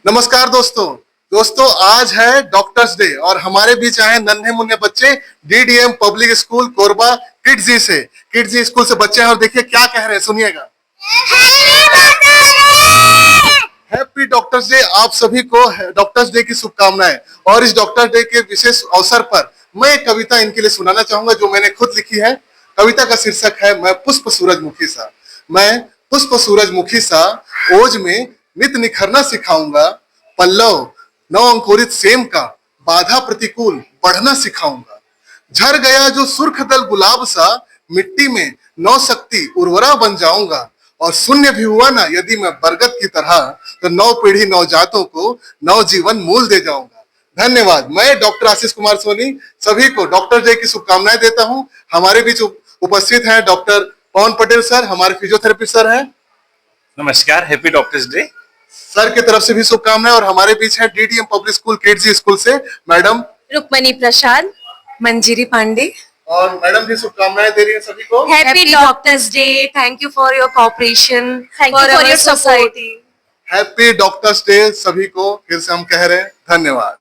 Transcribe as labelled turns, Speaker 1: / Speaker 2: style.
Speaker 1: नमस्कार दोस्तों आज है डॉक्टर्स डे और हमारे बीच आए नन्हे मुन्ने बच्चे DDM public school Korba Kidzy school से बच्चे हैं और देखिए क्या कह रहे हैं, सुनिएगा। Happy doctors day. आप सभी को डॉक्टर्स डे की शुभकामनाएं। और इस डॉक्टर्स डे के विशेष अवसर पर मैं एक कविता इनके लिए सुनाना चाहूंगा जो मैंने खुद लिखी है। कविता का शीर्षक है मैं पुष्प सूरजमुखी सा। मैं पुष्प सूरजमुखी सा ओज में नित निखरना सिखाऊंगा, पल्लव नव अंकुरित सेम का बाधा प्रतिकूल बढ़ना सिखाऊंगा। झर गया जो सुर्ख दल गुलाब सा, मिट्टी में नौ शक्ति उर्वरा बन जाऊंगा। और शून्य भी हुआ ना यदि मैं बरगद की तरह, तो नौ पीढ़ी नौ जातों को नव जीवन मूल दे जाऊंगा। धन्यवाद। मैं डॉक्टर आशीष कुमार सोनी सभी को डॉक्टर डे की शुभकामनाएं देता हूं। हमारे बीच उपस्थित हैं डॉक्टर पवन पटेल सर, हमारे फिजियोथेरेपिस्ट सर हैं।
Speaker 2: नमस्कार, हैप्पी डॉक्टर्स डे।
Speaker 1: सर की तरफ से भी शुभकामनाएं। और हमारे बीच है DDM public school Kidzy school से मैडम
Speaker 3: रुक्मणी प्रसाद, मंजीरी पांडे।
Speaker 1: और मैडम भी शुभकामनाएं दे रही हैं सभी को।
Speaker 3: Happy doctors day. Thank you for your cooperation, thank you for your society.
Speaker 1: Happy doctors day सभी को फिर से हम कह रहे हैं। धन्यवाद।